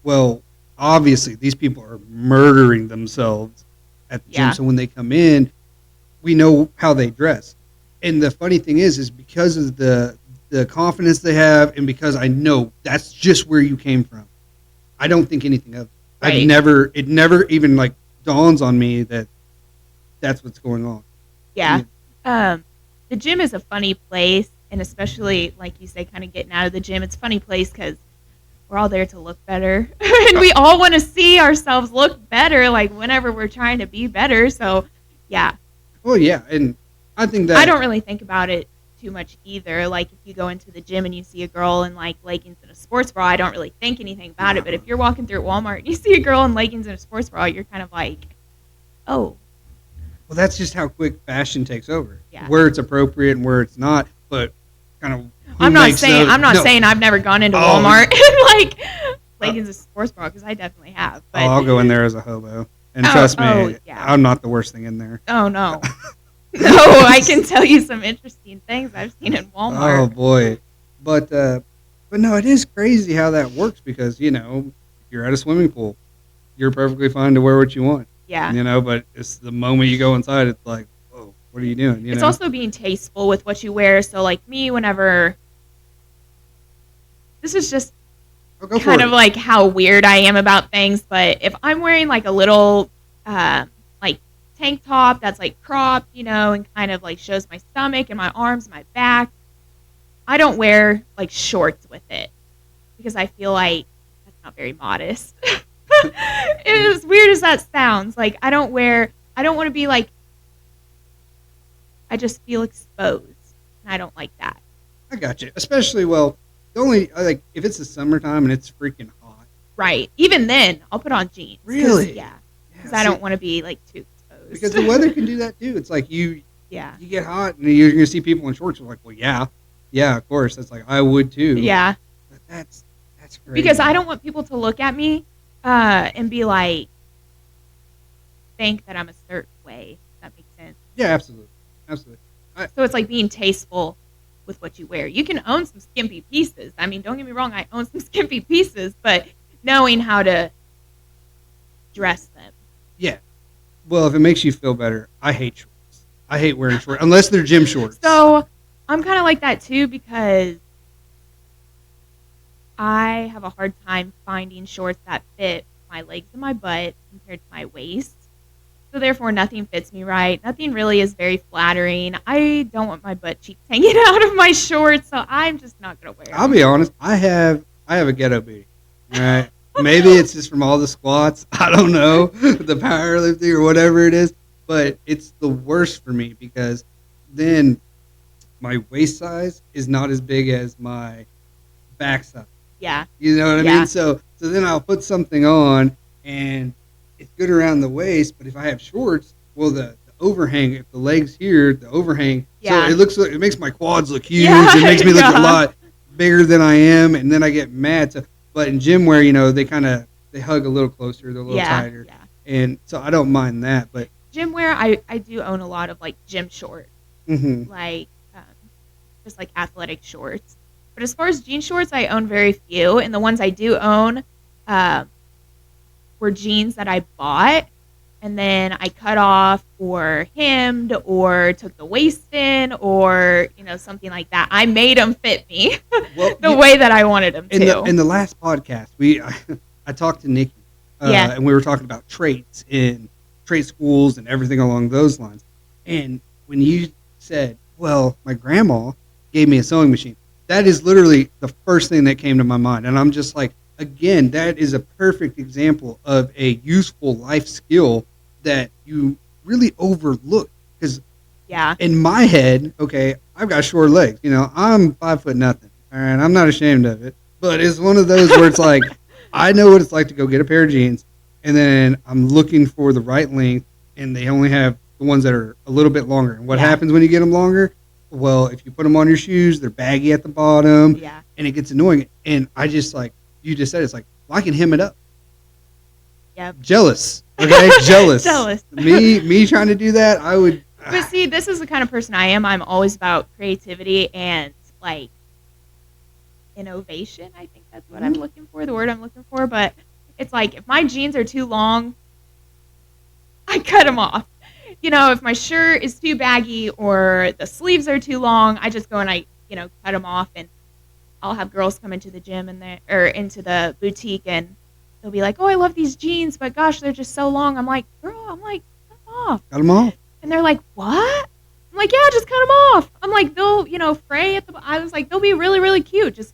Well, obviously, these people are murdering themselves at the gym. So when they come in, we know how they dress. And the funny thing is because of the confidence they have, and because I know that's just where you came from, I don't think anything of it. Right. It never even like dawns on me that that's what's going on. Yeah. The gym is a funny place, and especially like you say, kind of getting out of the gym, it's a funny place because we're all there to look better, and we all want to see ourselves look better, like whenever we're trying to be better. So, yeah. Well, yeah, and I think that I don't really think about it too much either. Like if you go into the gym and you see a girl in like leggings and a sports bra, I don't really think anything about it. But if you're walking through Walmart and you see a girl in leggings and a sports bra, you're kind of like, oh. Well, that's just how quick fashion takes over. Yeah. Where it's appropriate and where it's not, but kind of. I'm not saying I've never gone into Walmart and like leggings and sports bra, because I definitely have. But I'll go in there as a hobo, and trust me, I'm not the worst thing in there. Oh no. No, I can tell you some interesting things I've seen in Walmart. Oh boy, but no, it is crazy how that works, because you know, you're at a swimming pool, you're perfectly fine to wear what you want. Yeah. You know, but it's the moment you go inside, it's like, whoa, what are you doing? It's also being tasteful with what you wear. So like me, whenever this is just kind of like how weird I am about things, but if I'm wearing like a little like tank top that's like cropped, you know, and kind of like shows my stomach and my arms and my back, I don't wear like shorts with it, because I feel like that's not very modest. As weird as that sounds, like I don't want to be like, I just feel exposed, and I don't like that. I got you. Especially, well, the only, like, if it's the summertime and it's freaking hot. Right. Even then, I'll put on jeans. Really? Yeah. Because I don't want to be like too exposed. Because the weather can do that too. It's like you get hot and you're going to see people in shorts. You're like, well, yeah, of course. That's like I would too. Yeah. But that's crazy. Because I don't want people to look at me and be like, think that I'm a certain way. If that makes sense. Yeah, absolutely. So it's like being tasteful with what you wear. You can own some skimpy pieces. I mean, don't get me wrong, I own some skimpy pieces, but knowing how to dress them. Yeah. Well, if it makes you feel better, I hate shorts. I hate wearing shorts, unless they're gym shorts. So I'm kind of like that too, because I have a hard time finding shorts that fit my legs and my butt compared to my waist. So therefore, nothing fits me right. Nothing really is very flattering. I don't want my butt cheeks hanging out of my shorts, so I'm just not gonna wear them. I'll be honest. I have a ghetto booty. All right. Maybe it's just from all the squats. I don't know, the powerlifting or whatever it is. But it's the worst for me because then my waist size is not as big as my back size. Yeah. You know what I mean? So then I'll put something on and it's good around the waist, but if I have shorts, well, the overhang, if the leg's here, the overhang, so it makes my quads look huge. Yeah, it makes me look a lot bigger than I am, and then I get mad. So, but in gym wear, they hug a little closer, they're a little tighter, and so I don't mind that. But gym wear, I do own a lot of like gym shorts, like just like athletic shorts. But as far as jean shorts, I own very few, and the ones I do own were jeans that I bought and then I cut off or hemmed or took the waist in or something like that. I made them fit me the way that I wanted them to. In the last podcast, I talked to Nikki and we were talking about traits in trade schools and everything along those lines. And when you said, well, my grandma gave me a sewing machine, that is literally the first thing that came to my mind. And I'm just like, again, that is a perfect example of a useful life skill that you really overlook. Because in my head, okay, I've got short legs. I'm 5 foot nothing. All right, I'm not ashamed of it. But it's one of those where it's like, I know what it's like to go get a pair of jeans, and then I'm looking for the right length, and they only have the ones that are a little bit longer. And what happens when you get them longer? Well, if you put them on your shoes, they're baggy at the bottom, and it gets annoying. And I just like, you just said, it's like, well, I can hem it up. Yep. Jealous. Okay? Jealous. Jealous. Me trying to do that, I would. But see, this is the kind of person I am. I'm always about creativity and like innovation. I think that's what I'm looking for, the word I'm looking for. But it's like, if my jeans are too long, I cut them off. If my shirt is too baggy or the sleeves are too long, I just go and I, cut them off. And I'll have girls come into the gym or into the boutique and they'll be like, oh, I love these jeans, but gosh, they're just so long. I'm like, girl, cut them off. Cut them off. And they're like, what? I'm like, yeah, just cut them off. I'm like, they'll, fray at the, I was like, they'll be really, really cute. Just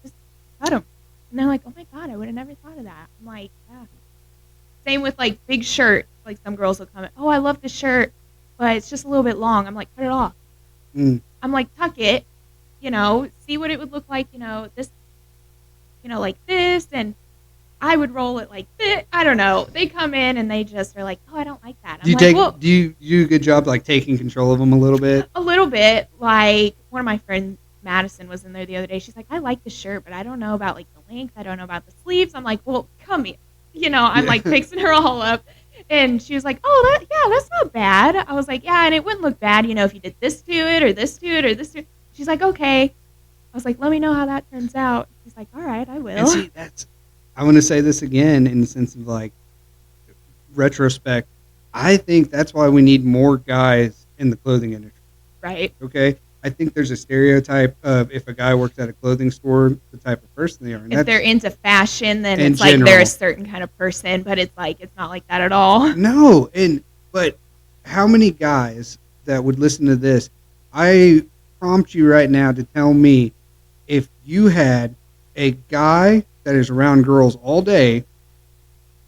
cut them. And they're like, oh my God, I would have never thought of that. I'm like, yeah. Same with like big shirts. Like some girls will comment, oh, I love this shirt, but it's just a little bit long. I'm like, cut it off. I'm like, tuck it. See what it would look like, this, like this, and I would roll it like this. I don't know. They come in and they just are like, oh, I don't like that. Do you do a good job like taking control of them a little bit? A little bit. Like one of my friends, Madison, was in there the other day. She's like, I like the shirt, but I don't know about like the length. I don't know about the sleeves. I'm like, well, come here. I'm like fixing her all up. And she was like, oh, that's not bad. I was like, yeah, and it wouldn't look bad, if you did this to it or this to it or this to it. She's like, okay. I was like, let me know how that turns out. She's like, all right, I will. And see, I'm going to say this again in the sense of like retrospect. I think that's why we need more guys in the clothing industry. Right. Okay. I think there's a stereotype of if a guy works at a clothing store, the type of person they are. And if they're into fashion, then it's like they're a certain kind of person, but it's like, it's not like that at all. No. But how many guys that would listen to this, I prompt you right now to tell me if you had a guy that is around girls all day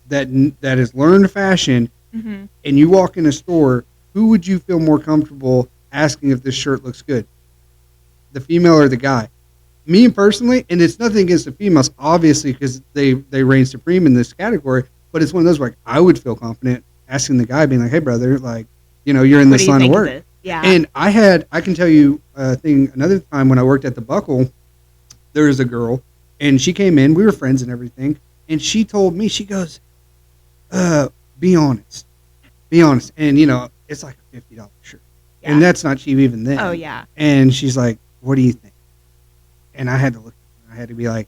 that has learned fashion, and you walk in a store, who would you feel more comfortable asking if this shirt looks good? The female or the guy? Me personally, and it's nothing against the females, obviously, because they reign supreme in this category, but it's one of those where I would feel confident asking the guy, being like, "Hey, brother, like, you're in What this do you line of think of work." this? Yeah. And I can tell you a thing. Another time when I worked at the Buckle, there was a girl, and she came in. We were friends and everything, and she told me, she goes, "Be honest, be honest." And it's like a $50 shirt, Yeah. and that's not cheap even then. Oh, yeah. And she's like, "What do you think?" And I had to look. I had to be like,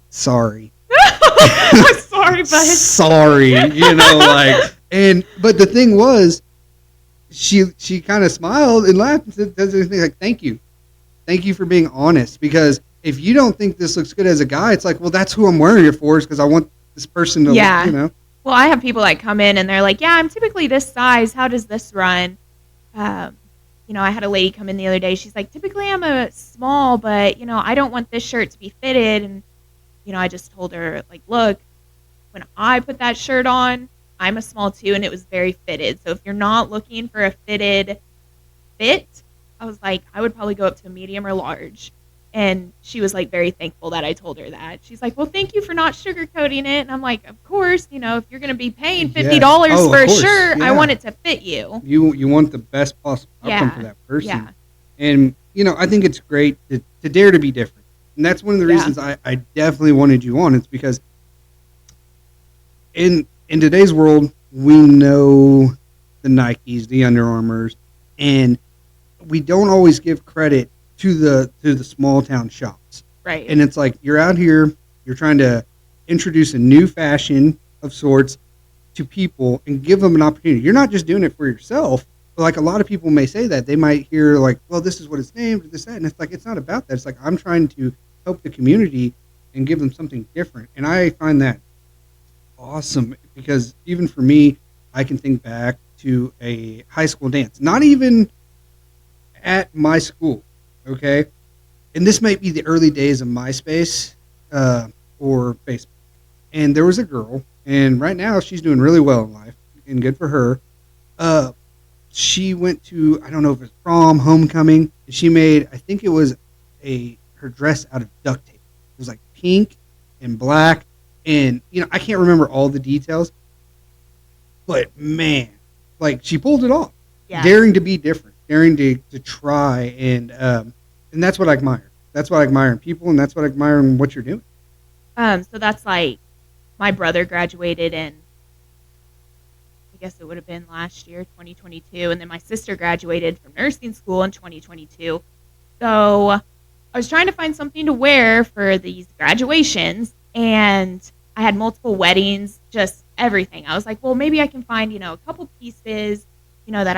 "Sorry." I'm sorry, bud. Sorry, but the thing was, she kind of smiled and laughed and said, does anything like, "Thank you for being honest." Because if you don't think this looks good as a guy, it's like, well, that's who I'm wearing it for, is because I want this person to, Yeah. Well, I have people that come in and they're like, "Yeah, I'm typically this size. How does this run?" I had a lady come in the other day. She's like, "Typically I'm a small, but I don't want this shirt to be fitted." And I just told her, like, "Look, when I put that shirt on, I'm a small too, and it was very fitted. So if you're not looking for a fitted fit," I was like, "I would probably go up to a medium or large." And she was like very thankful that I told her that. She's like, "Well, thank you for not sugarcoating it." And I'm like, "Of course, if you're going to be paying $50 Oh, for of a course, shirt, I yeah. want it to fit you." You want the best possible outcome Yeah. for that person. Yeah. And I think it's great to dare to be different. And that's one of the Yeah. reasons I definitely wanted you on. It's because in today's world, we know the Nikes, the Under Armours, and we don't always give credit to the small town shops. Right. And it's like, you're out here, you're trying to introduce a new fashion of sorts to people and give them an opportunity. You're not just doing it for yourself. But like, a lot of people may say that. They might hear like, "Well, this is what it's named," or this, that. And it's like, it's not about that. It's like, I'm trying to help the community and give them something different. And I find that awesome, because even for me, I can think back to a high school dance, not even at my school, okay? And this might be the early days of MySpace or Facebook. And there was a girl, and right now she's doing really well in life, and good for her. She went to, I don't know if it's prom, homecoming. She made, I think it was her dress out of duct tape. It was like pink and black, and I can't remember all the details, but man, like, she pulled it off. Yeah. Daring to be different, daring to try, and that's what I admire. That's what I admire in people, and that's what I admire in what you're doing. So that's like, my brother graduated in, I guess it would have been last year, 2022, and then my sister graduated from nursing school in 2022. So I was trying to find something to wear for these graduations, and I had multiple weddings, just everything. I was like, well, maybe I can find, a couple pieces, that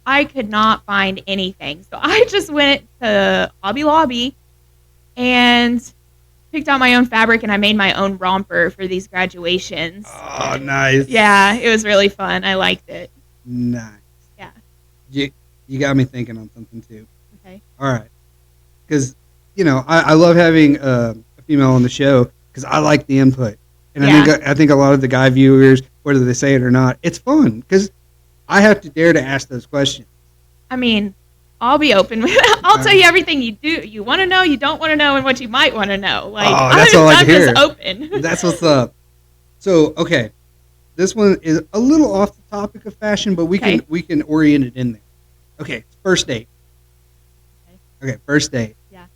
I could not find anything. So I just went to Hobby Lobby and picked out my own fabric, and I made my own romper for these graduations. Oh, nice. Yeah, it was really fun. I liked it. Nice. Yeah. You got me thinking on something too. Okay. All right. Because, I love having a female on the show, because I like the input. And Yeah. I think a lot of the guy viewers, whether they say it or not, it's fun because I have to dare to ask those questions. I mean, I'll be open with it. I'll tell you everything you want to know, you don't want to know, and what you might want to know. Like, that's all I like to hear. I'm just open. That's what's up. So, okay, this one is a little off the topic of fashion, but we can orient it in there. Okay, first date. Okay, first date. Yeah.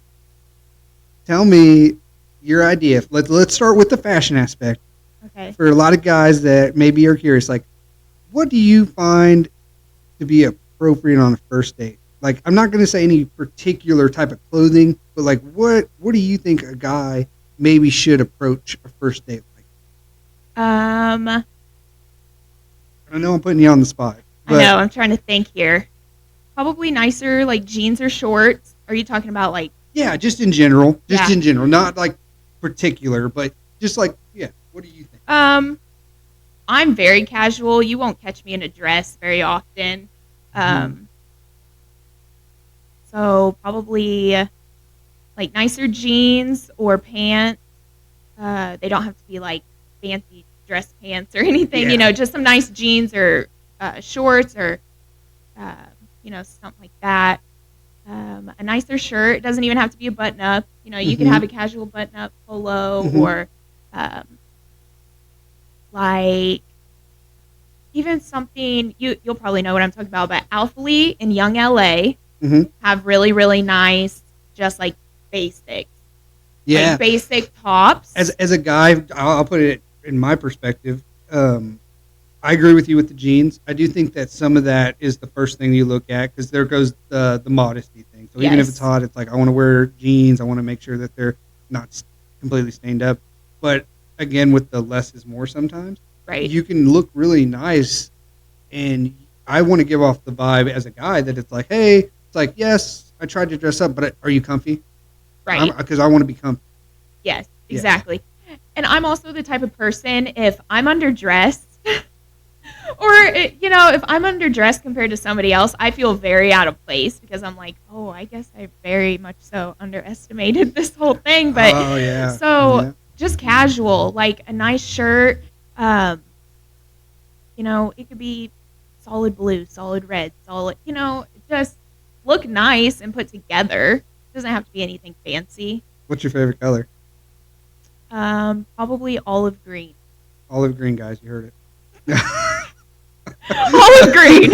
Tell me your idea. Let's start with the fashion aspect. Okay. For a lot of guys that maybe are curious, like, what do you find to be appropriate on a first date? Like, I'm not going to say any particular type of clothing, but like, what do you think a guy maybe should approach a first date like? I know I'm putting you on the spot. I know. I'm trying to think here. Probably nicer, like jeans or shorts. Are you talking about like? Yeah, just in general. Yeah. In general, not like particular, but just like, yeah. What do you think? I'm very casual. You won't catch me in a dress very often. So probably like nicer jeans or pants. They don't have to be like fancy dress pants or anything, just some nice jeans or shorts or, something like that. A nicer shirt. It doesn't even have to be a button up. You can have a casual button up polo or like even something you'll probably know what I'm talking about, but Alpha Lee and Young LA Mm-hmm. have really, really nice, just like basics. Yeah. Like basic tops. As a guy, I'll put it in my perspective. I agree with you with the jeans. I do think that some of that is the first thing you look at because there goes the modesty thing. So even if it's hot, it's like I want to wear jeans. I want to make sure that they're not completely stained up. But again, with the less is more sometimes. Right. You can look really nice, and I want to give off the vibe as a guy that it's like, hey, it's like, yes, I tried to dress up, but are you comfy? Right. Because I want to be comfy. Yes, exactly. Yeah. And I'm also the type of person, if I'm underdressed, or, if I'm underdressed compared to somebody else, I feel very out of place because I'm like, oh, I guess I very much so underestimated this whole thing. But just casual, like a nice shirt, it could be solid blue, solid red, solid, just look nice and put together. It doesn't have to be anything fancy. What's your favorite color? Probably olive green. Olive green, guys, you heard it. Olive green.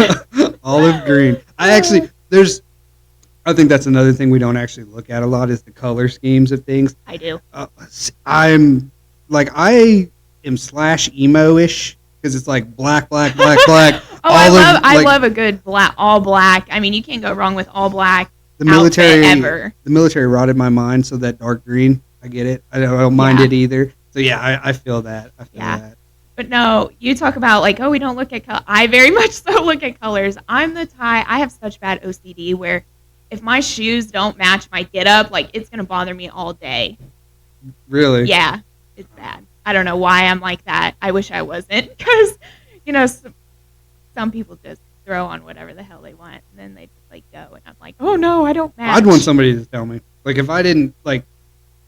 Olive green. I think that's another thing we don't actually look at a lot is the color schemes of things. I do. I am slash emo-ish because it's like black. Oh, I love a good all black. I mean, you can't go wrong with all black. The military rotted my mind, so that dark green, I get it. I don't mind it either. So yeah, I feel that. That. But no, you talk about like, oh, we don't look at color. I very much so look at colors. I'm the type, I have such bad OCD where if my shoes don't match my get up, like it's going to bother me all day. Really? Yeah, it's bad. I don't know why I'm like that. I wish I wasn't because, some people just throw on whatever the hell they want and then they just like go and I'm like, oh no, I don't match. I'd want somebody to tell me. Like if I didn't like,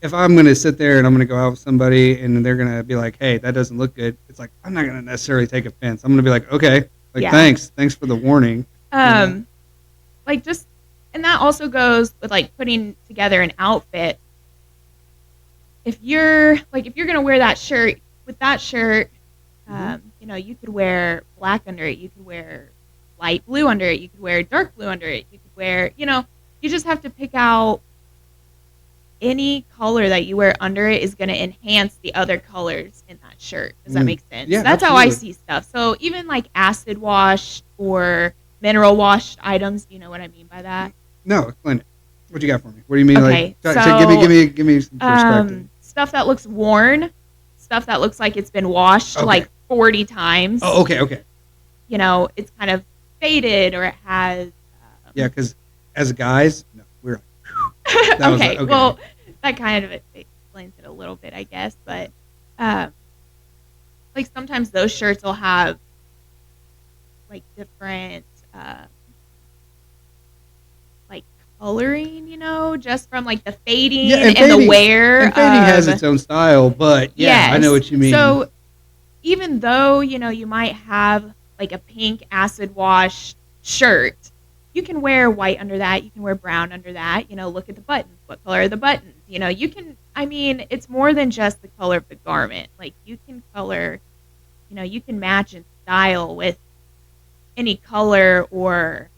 if I'm going to sit there and I'm going to go out with somebody and they're going to be like, hey, that doesn't look good. It's like, I'm not going to necessarily take offense. I'm going to be like, okay, thanks for the warning. Like just, and that also goes with like putting together an outfit. If you're going to wear that shirt, with that shirt, you could wear black under it. You could wear light blue under it. You could wear dark blue under it. You could wear, you just have to pick out any color that you wear under it is going to enhance the other colors in that shirt. Does that make sense? Yeah, that's absolutely. how I see stuff. So even like acid washed or mineral washed items, you know what I mean by that? No, explain it. What you got for me? What do you mean? Okay, so give me some perspective. Stuff that looks worn, stuff that looks like it's been washed like 40 times. Oh, okay. It's kind of faded or it has. Yeah, because as guys, no, we're. Okay, well, that kind of explains it a little bit, I guess. But like sometimes those shirts will have like different like coloring, just from like the fading and the wear. And fading has its own style, but I know what you mean. So even though you might have like a pink acid wash shirt, you can wear white under that. You can wear brown under that. Look at the buttons. What color are the buttons? You can, it's more than just the color of the garment. Like, you can color, you can match and style with any color or,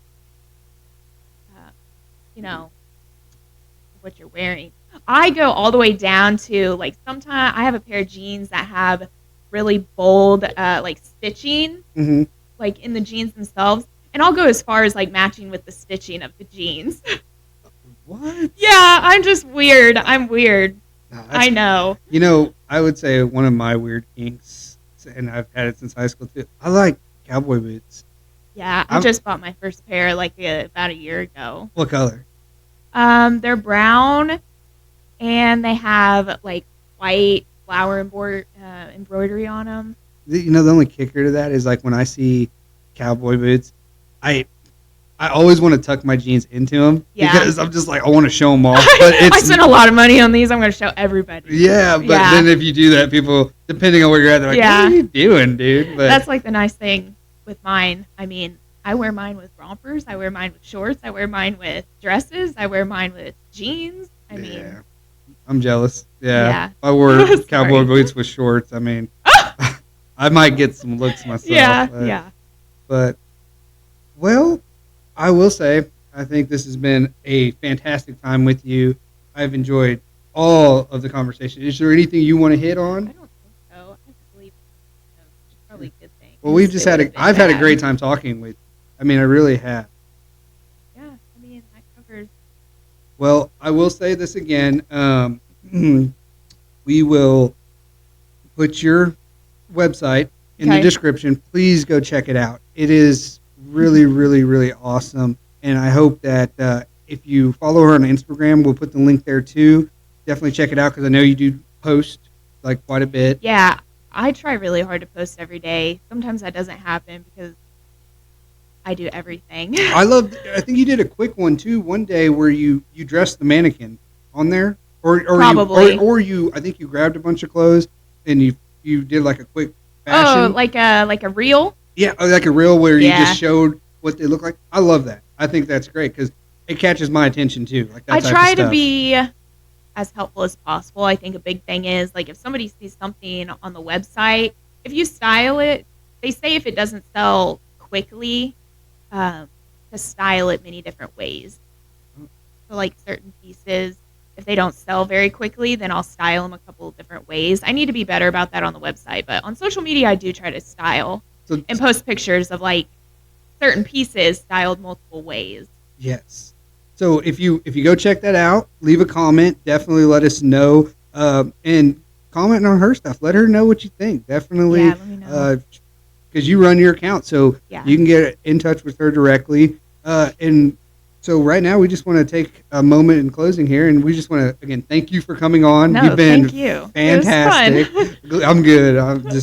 what you're wearing. I go all the way down to, like, sometimes I have a pair of jeans that have really bold, like, stitching, like, in the jeans themselves. And I'll go as far as, like, matching with the stitching of the jeans. What? Yeah, I'm just weird. I'm weird. No, I know. I would say one of my weird kinks, and I've had it since high school, too. I like cowboy boots. Yeah, I just bought my first pair, like, about a year ago. What color? They're brown, and they have, like, white flower embroidery on them. The only kicker to that is, like, when I see cowboy boots, I always want to tuck my jeans into them because I'm just like, I want to show them off. But I spent a lot of money on these. I'm going to show everybody. Yeah, but then if you do that, people, depending on where you're at, they're like, what are you doing, dude? But that's like the nice thing with mine. I mean, I wear mine with rompers. I wear mine with shorts. I wear mine with dresses. I wear mine with jeans. I mean, I'm jealous. Yeah. If I wore cowboy boots with shorts, I mean, I might get some looks myself. Yeah. But, well, I will say, I think this has been a fantastic time with you. I've enjoyed all of the conversation. Is there anything you want to hit I on? don't think so. I believe it's probably a good thing. Well, we've just I've had a great time talking with you. I mean, I really have. Yeah, I mean, that covers. Well, I will say this again. We will put your website in the Okay. description. Please go check it out. It is really, really, really awesome. And I hope that if you follow her on Instagram, we'll put the link there too. Definitely check it out because I know you do post like quite a bit. Yeah, I try really hard to post every day. Sometimes that doesn't happen because I do everything. I think you did a quick one too one day where you dressed the mannequin on there, or Probably. you I think you grabbed a bunch of clothes and you did like a quick Oh, fashion. like a reel? Yeah, like a reel where you Yeah. just showed what they look like. I love that. I think that's great because it catches my attention too. Like that I type try of to stuff. be as helpful as possible. I think a big thing is like if somebody sees something on the website, if you style it, they say if it doesn't sell quickly, to style it many different ways. So like certain pieces, if they don't sell very quickly, then I'll style them a couple of different ways. I need to be better about that on the website, but on social media, I do try to style So, and post pictures of like certain pieces styled multiple ways. yes. So if you go check that out, leave a comment. Definitely let us know and comment on her stuff. Let her know what you think. Definitely, Yeah, let me know. because you run your account, so Yeah. you can get in touch with her directly. And so right now, we just want to take a moment in closing here, and we just want to again thank you for coming on. No, You've been thank you. fantastic. It was fun. I'm good.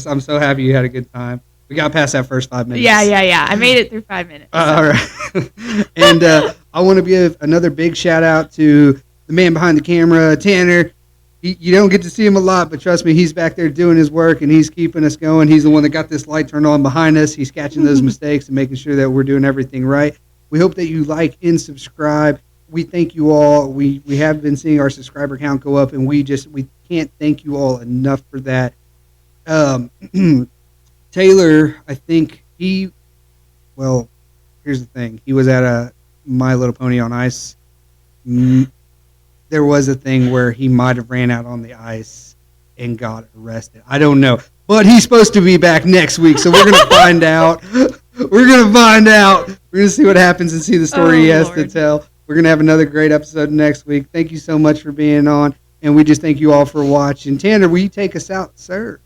I'm so happy you had a good time. We got past that first 5 minutes. Yeah. I made it through 5 minutes. All right. And I want to give another big shout out to the man behind the camera, Tanner. You don't get to see him a lot, but trust me, he's back there doing his work and he's keeping us going. He's the one that got this light turned on behind us. He's catching those mistakes and making sure that we're doing everything right. We hope that you like and subscribe. We thank you all. We have been seeing our subscriber count go up, and we can't thank you all enough for that. Taylor, I think here's the thing. He was at a My Little Pony on Ice. There was a thing where he might have ran out on the ice and got arrested. I don't know. But he's supposed to be back next week, so we're going to find out. We're going to find out. We're going to see what happens and see the story he has to tell. We're going to have another great episode next week. Thank you so much for being on, and we just thank you all for watching. Tanner, will you take us out, sir?